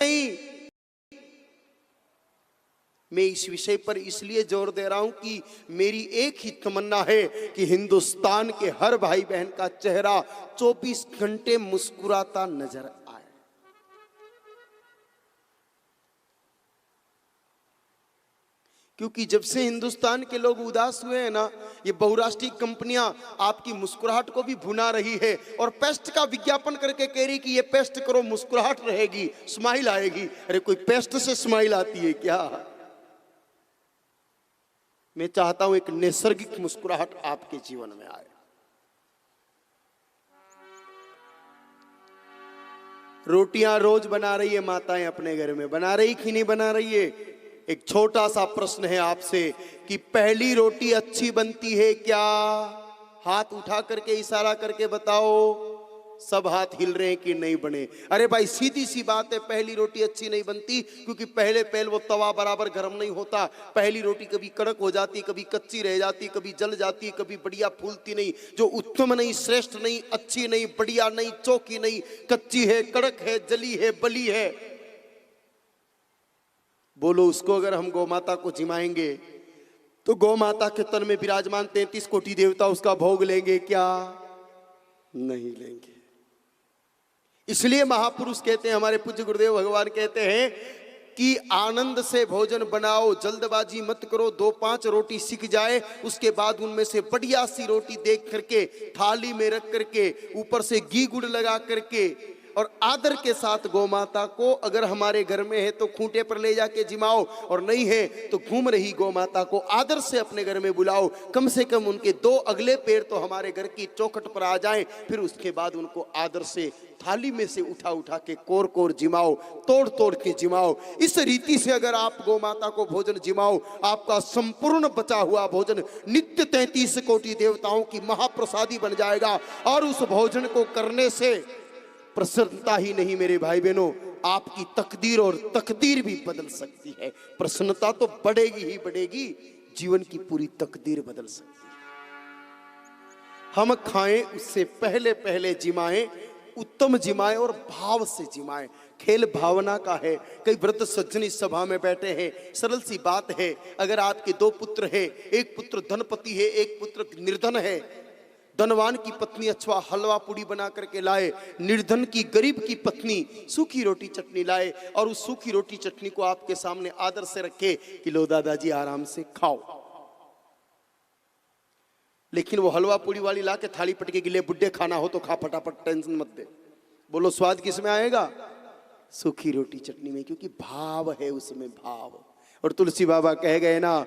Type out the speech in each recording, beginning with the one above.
नहीं। मैं इस विषय पर इसलिए जोर दे रहा हूं कि मेरी एक ही तमन्ना है कि हिंदुस्तान के हर भाई बहन का चेहरा 24 घंटे मुस्कुराता नजर आए। क्योंकि जब से हिंदुस्तान के लोग उदास हुए हैं ना, ये बहुराष्ट्रीय कंपनियां आपकी मुस्कुराहट को भी भुना रही है और पेस्ट का विज्ञापन करके कह रही कि ये पेस्ट करो, मुस्कुराहट रहेगी, स्माइल आएगी। अरे कोई पेस्ट से स्माइल आती है क्या? मैं चाहता हूं एक नैसर्गिक मुस्कुराहट आपके जीवन में आए। रोटियां रोज बना रही है माताएं अपने घर में, बना रही कि नहीं बना रही है? एक छोटा सा प्रश्न है आपसे कि पहली रोटी अच्छी बनती है क्या? हाथ उठा करके इशारा करके बताओ। सब हाथ हिल रहे हैं कि नहीं बने। अरे भाई सीधी सी बात है, पहली रोटी अच्छी नहीं बनती क्योंकि पहले वो तवा बराबर गर्म नहीं होता। पहली रोटी कभी कड़क हो जाती, कभी कच्ची रह जाती, कभी जल जाती, कभी बढ़िया फूलती नहीं। जो उत्तम नहीं, श्रेष्ठ नहीं, अच्छी नहीं, बढ़िया नहीं, चौकी नहीं, कच्ची है, कड़क है, जली है, बली है। बोलो उसको अगर हम गौ माता को जिमाएंगे तो गौ माता के तन में विराजमान 33 कोटि देवता उसका भोग लेंगे क्या? नहीं लेंगे। इसलिए महापुरुष कहते हैं, हमारे पूज्य गुरुदेव भगवान कहते हैं कि आनंद से भोजन बनाओ, जल्दबाजी मत करो। 2-5 रोटी सिक जाए उसके बाद उनमें से बढ़िया सी रोटी देख करके थाली में रख करके ऊपर से घी गुड़ लगा करके और आदर के साथ गौ माता को, अगर हमारे घर में है तो खूंटे पर ले जाके जिमाओ और नहीं है तो घूम रही गौ माता को आदर से अपने घर में बुलाओ। कम से कम उनके 2 अगले पैर तो हमारे घर की चौखट पर आ जाएं। फिर उसके बाद उनको आदर से थाली में से उठा के कोर कोर जिमाओ, तोड़ के जिमाओ। इस रीति से अगर आप गौ माता को भोजन जिमाओ, आपका संपूर्ण बचा हुआ भोजन नित्य 33 कोटि देवताओं की महाप्रसादी बन जाएगा। और उस भोजन को करने से प्रसन्नता ही नहीं मेरे भाई बहनों, आपकी तकदीर और तकदीर भी बदल सकती है। प्रसन्नता तो बढ़ेगी ही बढ़ेगी, जीवन की पूरी तकदीर बदल सकती है। हम खाएं उससे पहले जिमाएं, उत्तम जिमाएं और भाव से जिमाएं। खेल भावना का है। कई वृद्ध सज्जन इस सभा में बैठे हैं। सरल सी बात है, अगर आपके 2 पुत्र हैं, एक पुत्र धनपति है, एक पुत्र निर्धन है। धनवान की पत्नी अच्छा हलवा पूड़ी बना करके लाए, निर्धन की गरीब की पत्नी सूखी रोटी चटनी लाए और उस सूखी रोटी चटनी को आपके सामने आदर से रखे कि लो दादाजी आराम से खाओ। लेकिन वो हलवा पूड़ी वाली ला के थाली पटके के लिए, बुड्ढे खाना हो तो खा फटाफट, टेंशन मत दे। बोलो स्वाद किस में आएगा? सूखी रोटी चटनी में, क्योंकि भाव है उसमें, भाव। और तुलसी बाबा कह गए ना,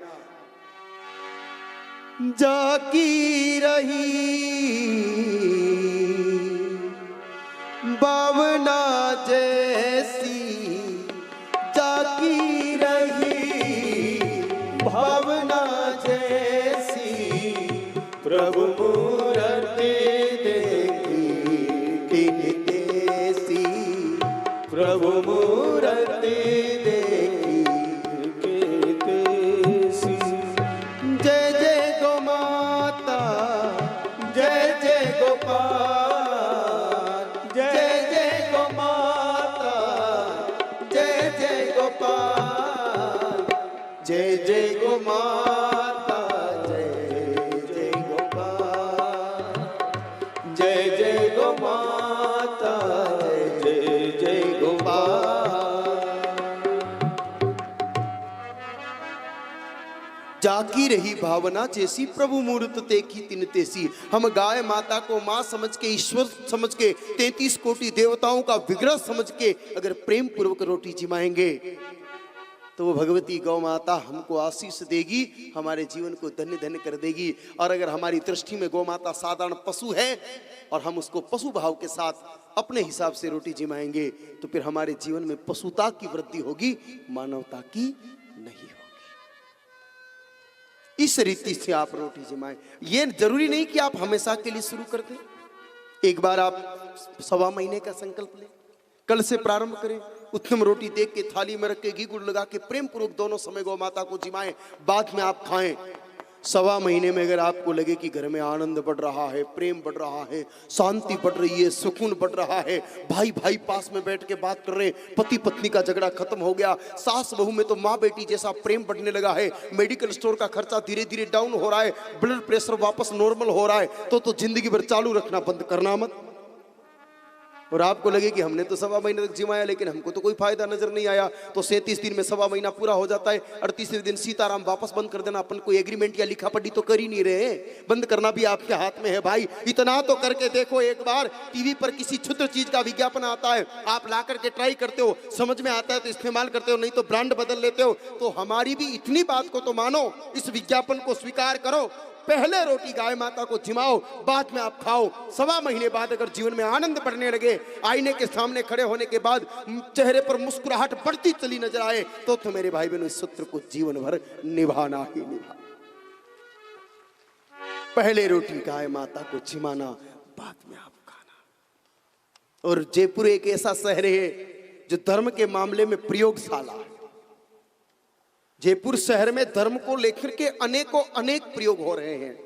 जाकी रही भावना जैसी, जाकी रही भावना जैसी, प्रभु मूर्ति देखी दिन तेसी, प्रभु मूर्ति देखी तेसी। जय जय गौ माता, जय जय गोपाल, जय जय गौ माता, जय जय गोपाल, जय जय गौ माता, जय जय गोपाल, जय जय गौ माता, जय जय गोपाल। जाकी रही भावना जैसी, प्रभु मूर्त देखी तिन तेसी। हम गाय माता को माँ समझ के, ईश्वर समझ के, 33 कोटि देवताओं का विग्रह समझ के अगर प्रेम पूर्वक रोटी जिमाएंगे तो वो भगवती गौ माता हमको आशीष देगी, हमारे जीवन को धन्य धन्य कर देगी। और अगर हमारी दृष्टि में गौ माता साधारण पशु है और हम उसको पशु भाव के साथ अपने हिसाब से रोटी जिमाएंगे तो फिर हमारे जीवन में पशुता की वृद्धि होगी, मानवता की नहीं होगी। इस रीति से आप रोटी जिमाएं। ये जरूरी नहीं कि आप हमेशा के लिए शुरू कर दें। एक बार आप 1.25 महीने का संकल्प लें, कल से प्रारंभ करें। उत्तम रोटी देख के थाली में रख के घी गुड़ लगा के प्रेम पूर्वक दोनों समय गौ माता को जिमाएं, बाद में आप खाएं। सवा महीने में अगर आपको लगे कि घर में आनंद बढ़ रहा है, प्रेम बढ़ रहा है, शांति बढ़ रही है, सुकून बढ़ रहा है, भाई भाई पास में बैठ के बात कर रहे हैं, पति पत्नी का झगड़ा खत्म हो गया, सास बहू में तो माँ बेटी जैसा प्रेम बढ़ने लगा है, मेडिकल स्टोर का खर्चा धीरे धीरे डाउन हो रहा है, ब्लड प्रेशर वापस नॉर्मल हो रहा है, तो जिंदगी भर चालू रखना, बंद करना मत। और आपको लगे कि हमने तो सवा महीने तक जिमाया लेकिन हमको तो कोई फायदा नजर नहीं आया, तो 37 दिन में सवा महीना पूरा हो जाता है, 38वें दिन सीताराम वापस बंद कर देना। अपन कोई एग्रीमेंट या लिखा पढ़ी तो कर ही नहीं रहे, बंद करना भी आपके हाथ में है भाई। इतना तो करके देखो, एक बार टीवी पर किसी क्षुद्र चीज का विज्ञापन आता है, आप ला करके ट्राई करते हो, समझ में आता है तो इस्तेमाल करते हो, नहीं तो ब्रांड बदल लेते हो। तो हमारी भी इतनी बात को तो मानो, इस विज्ञापन को स्वीकार करो, पहले रोटी गाय माता को जिमाओ, बाद में आप खाओ। सवा महीने बाद अगर जीवन में आनंद बढ़ने लगे, आईने के सामने खड़े होने के बाद चेहरे पर मुस्कुराहट बढ़ती चली नजर आए, तो मेरे भाई बहनों इस सूत्र को जीवन भर निभाना ही निभाना। पहले रोटी गाय माता को जिमाना, बाद में आप खाना। और जयपुर एक ऐसा शहर है जो धर्म के मामले में प्रयोगशाला है। जयपुर शहर में धर्म को लेकर के अनेकों अनेक प्रयोग हो रहे हैं।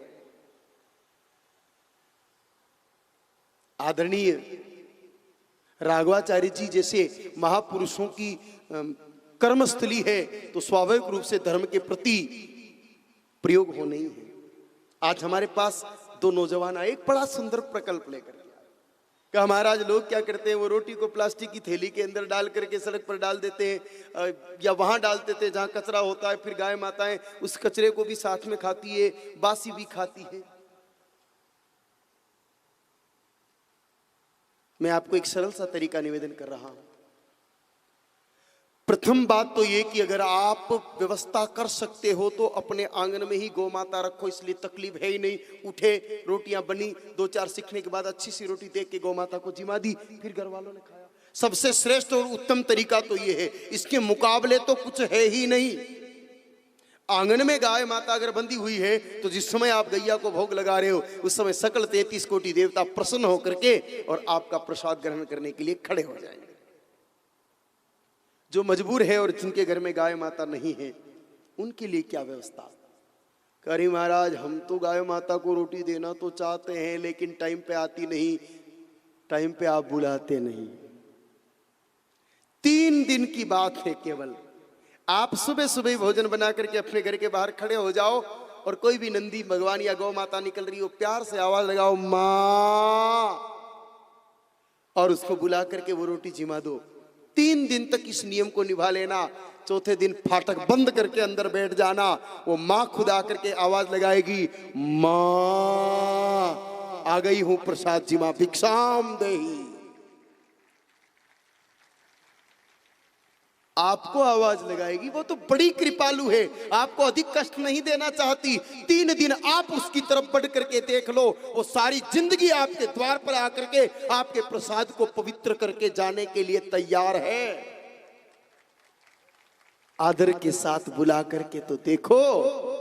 आदरणीय राघवाचार्य जी जैसे महापुरुषों की कर्मस्थली है, तो स्वाभाविक रूप से धर्म के प्रति प्रयोग होने ही है। आज हमारे पास दो नौजवान आए, एक बड़ा सुंदर प्रकल्प लेकर कहा, महाराज लोग क्या करते हैं, वो रोटी को प्लास्टिक की थैली के अंदर डाल करके सड़क पर डाल देते हैं, या वहां डाल देते हैं जहां कचरा होता है, फिर गाय माताएं उस कचरे को भी साथ में खाती है, बासी भी खाती है। मैं आपको एक सरल सा तरीका निवेदन कर रहा हूं। प्रथम बात तो ये कि अगर आप व्यवस्था कर सकते हो तो अपने आंगन में ही गौ माता रखो, इसलिए तकलीफ है ही नहीं। उठे, रोटियां बनी, 2-4 सीखने के बाद अच्छी सी रोटी देख के गौ माता को जिमा दी, फिर घर वालों ने खाया। सबसे श्रेष्ठ और उत्तम तरीका तो ये है, इसके मुकाबले तो कुछ है ही नहीं। आंगन में गाय माता अगर बंधी हुई है तो जिस समय आप गैया को भोग लगा रहे हो, उस समय सकल 33 कोटि देवता प्रसन्न होकर के और आपका प्रसाद ग्रहण करने के लिए खड़े हो जाएंगे। जो मजबूर है और जिनके घर में गाय माता नहीं है, उनके लिए क्या व्यवस्था? करी महाराज, हम तो गाय माता को रोटी देना तो चाहते हैं लेकिन टाइम पे आती नहीं, टाइम पे आप बुलाते नहीं। 3 दिन की बात है केवल। आप सुबह सुबह भोजन बना करके अपने घर के बाहर खड़े हो जाओ और कोई भी नंदी भगवान या गौ माता निकल रही हो, प्यार से आवाज लगाओ माँ, और उसको बुला करके वो रोटी जिमा दो। 3 दिन तक इस नियम को निभा लेना। चौथे दिन फाटक बंद करके अंदर बैठ जाना। वो माँ खुद आकर के आवाज लगाएगी, माँ आ गई हूं, प्रसाद जिमा, भिक्षाम देही। आपको आवाज लगाएगी, वो तो बड़ी कृपालु है, आपको अधिक कष्ट नहीं देना चाहती। 3 दिन आप उसकी तरफ बढ़ करके देख लो, वो सारी जिंदगी आपके द्वार पर आकर के आपके प्रसाद को पवित्र करके जाने के लिए तैयार है। आदर के साथ बुला करके तो देखो।